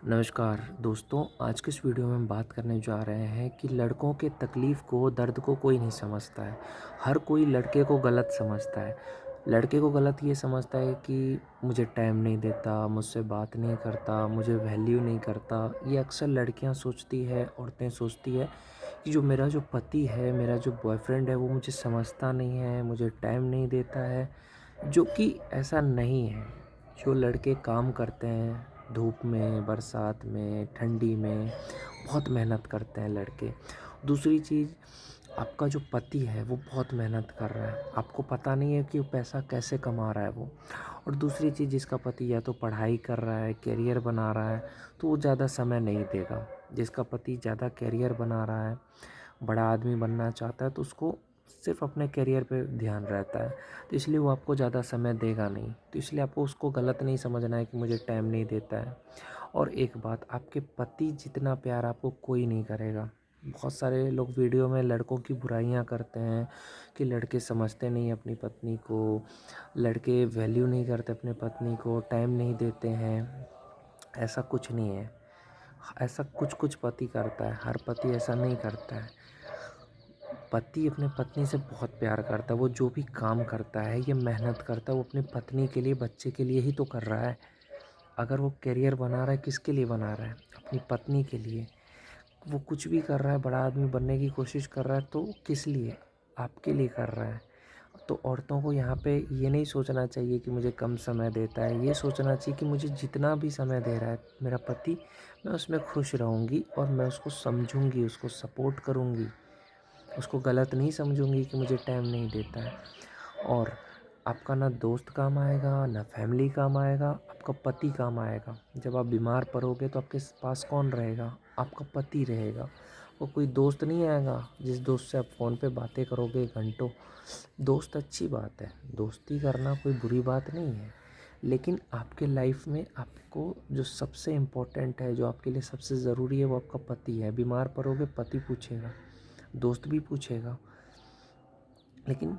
नमस्कार दोस्तों, आज के इस वीडियो में हम बात करने जा रहे हैं कि लड़कों के तकलीफ़ को, दर्द को कोई नहीं समझता है। हर कोई लड़के को गलत समझता है। लड़के को गलत ये समझता है कि मुझे टाइम नहीं देता, मुझसे बात नहीं करता, मुझे वैल्यू नहीं करता। ये अक्सर लड़कियां सोचती है, औरतें सोचती है कि जो मेरा जो पति है, मेरा जो बॉयफ्रेंड है, वो मुझे समझता नहीं है, मुझे टाइम नहीं देता है, जो कि ऐसा नहीं है। जो लड़के काम करते हैं धूप में, बरसात में, ठंडी में, बहुत मेहनत करते हैं लड़के। दूसरी चीज़, आपका जो पति है वो बहुत मेहनत कर रहा है, आपको पता नहीं है कि वो पैसा कैसे कमा रहा है वो। और दूसरी चीज़, जिसका पति या तो पढ़ाई कर रहा है, करियर बना रहा है, तो वो ज़्यादा समय नहीं देगा। जिसका पति ज़्यादा करियर बना रहा है, बड़ा आदमी बनना चाहता है, तो उसको सिर्फ अपने करियर पे ध्यान रहता है, तो इसलिए वो आपको ज़्यादा समय देगा नहीं। तो इसलिए आपको उसको गलत नहीं समझना है कि मुझे टाइम नहीं देता है। और एक बात, आपके पति जितना प्यार आपको कोई नहीं करेगा। बहुत सारे लोग वीडियो में लड़कों की बुराइयां करते हैं कि लड़के समझते नहीं अपनी पत्नी को, लड़के वैल्यू नहीं करते अपने पत्नी को, टाइम नहीं देते हैं। ऐसा कुछ नहीं है। ऐसा कुछ कुछ पति करता है, हर पति ऐसा नहीं करता है। पति अपने पत्नी से बहुत प्यार करता है। वो जो भी काम करता है, ये मेहनत करता है, वो अपनी पत्नी के लिए, बच्चे के लिए ही तो कर रहा है। अगर वो करियर बना रहा है, किसके लिए बना रहा है? अपनी पत्नी के लिए। वो कुछ भी कर रहा है, बड़ा आदमी बनने की कोशिश कर रहा है, तो किस लिए? आपके लिए कर रहा है। तो औरतों को यहाँ पे ये नहीं सोचना चाहिए कि मुझे कम समय देता है। ये सोचना चाहिए कि मुझे जितना भी समय दे रहा है मेरा पति, मैं उसमें खुश रहूँगी और मैं उसको समझूँगी, उसको सपोर्ट करूँगी। उसको गलत नहीं समझूंगी कि मुझे टाइम नहीं देता है। और आपका ना दोस्त काम आएगा, ना फैमिली काम आएगा, आपका पति काम आएगा। जब आप बीमार पड़ोगे तो आपके पास कौन रहेगा? आपका पति रहेगा। वो कोई दोस्त नहीं आएगा जिस दोस्त से आप फ़ोन पे बातें करोगे घंटों। दोस्त अच्छी बात है, दोस्ती करना कोई बुरी बात नहीं है, लेकिन आपके लाइफ में आपको जो सबसे इम्पोर्टेंट है, जो आपके लिए सबसे ज़रूरी है, वो आपका पति है। बीमार पड़ोगे पति पूछेगा, दोस्त भी पूछेगा, लेकिन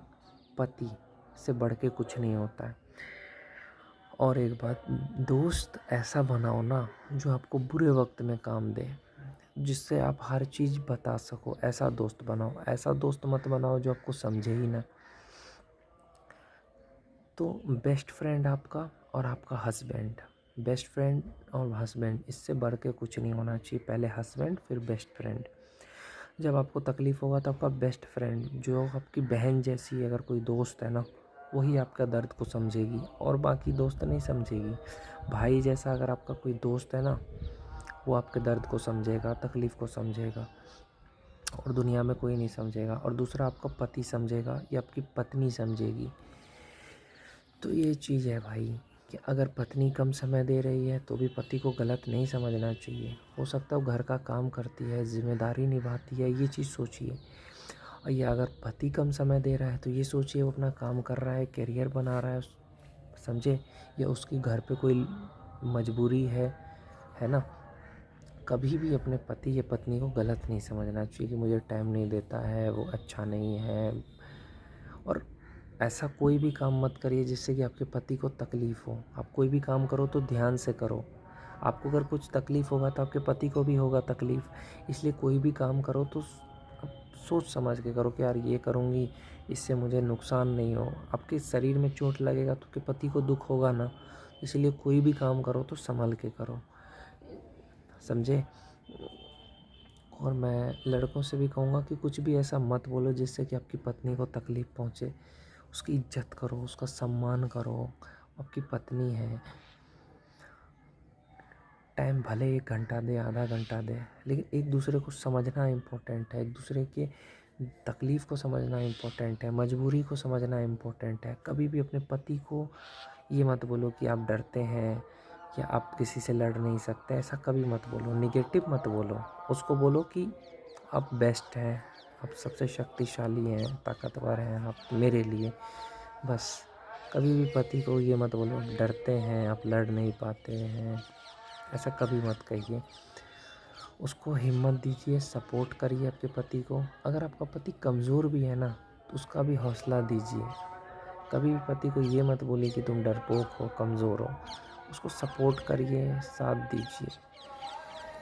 पति से बढ़ के कुछ नहीं होता है। और एक बात, दोस्त ऐसा बनाओ ना जो आपको बुरे वक्त में काम दे, जिससे आप हर चीज़ बता सको। ऐसा दोस्त बनाओ। ऐसा दोस्त मत बनाओ जो आपको समझे ही ना। तो बेस्ट फ्रेंड आपका और आपका हस्बैंड, बेस्ट फ्रेंड और हस्बैंड, इससे बढ़ के कुछ नहीं होना चाहिए। पहले हस्बैंड, फिर बेस्ट फ्रेंड। जब आपको तकलीफ़ होगा तो आपका बेस्ट फ्रेंड, जो आपकी बहन जैसी है, अगर कोई दोस्त है ना, वही आपका दर्द को समझेगी और बाकी दोस्त नहीं समझेगी। भाई जैसा अगर आपका कोई दोस्त है ना, वो आपके दर्द को समझेगा, तकलीफ़ को समझेगा, और दुनिया में कोई नहीं समझेगा। और दूसरा आपका पति समझेगा या आपकी पत्नी समझेगी। तो ये चीज़ है भाई, कि अगर पत्नी कम समय दे रही है तो भी पति को गलत नहीं समझना चाहिए। हो सकता है वो घर का काम करती है, ज़िम्मेदारी निभाती है, ये चीज़ सोचिए। और ये अगर पति कम समय दे रहा है तो ये सोचिए वो अपना काम कर रहा है, करियर बना रहा है, समझे, या उसकी घर पे कोई मजबूरी है ना। कभी भी अपने पति या पत्नी को गलत नहीं समझना चाहिए कि मुझे टाइम नहीं देता है, वो अच्छा नहीं है। और ऐसा कोई भी काम मत करिए जिससे कि आपके पति को तकलीफ़ हो। आप कोई भी काम करो तो ध्यान से करो। आपको अगर कुछ तकलीफ़ होगा तो आपके पति को भी होगा तकलीफ़। इसलिए कोई भी काम करो तो सोच समझ के करो कि यार ये करूँगी, इससे मुझे नुकसान नहीं हो। आपके शरीर में चोट लगेगा तो आपके पति को दुःख होगा ना। इसलिए कोई भी काम करो तो संभल के करो, समझे। और मैं लड़कों से भी कहूँगा कि कुछ भी ऐसा मत बोलो जिससे कि आपकी पत्नी को तकलीफ़ पहुँचे। उसकी इज्जत करो, उसका सम्मान करो। आपकी पत्नी है, टाइम भले 1 घंटा दे, आधा घंटा दे, लेकिन एक दूसरे को समझना इम्पोर्टेंट है। एक दूसरे के तकलीफ़ को समझना इम्पोर्टेंट है, मजबूरी को समझना इम्पोर्टेंट है। कभी भी अपने पति को ये मत बोलो कि आप डरते हैं या आप किसी से लड़ नहीं सकते। ऐसा कभी मत बोलो, नेगेटिव मत बोलो। उसको बोलो कि आप बेस्ट हैं, आप सबसे शक्तिशाली हैं, ताकतवर हैं आप मेरे लिए। बस कभी भी पति को ये मत बोलो डरते हैं, आप लड़ नहीं पाते हैं। ऐसा कभी मत कहिए। उसको हिम्मत दीजिए, सपोर्ट करिए आपके पति को। अगर आपका पति कमज़ोर भी है ना, तो उसका भी हौसला दीजिए। कभी भी पति को ये मत बोलिए कि तुम डरपोक हो, कमज़ोर हो। उसको सपोर्ट करिए, साथ दीजिए।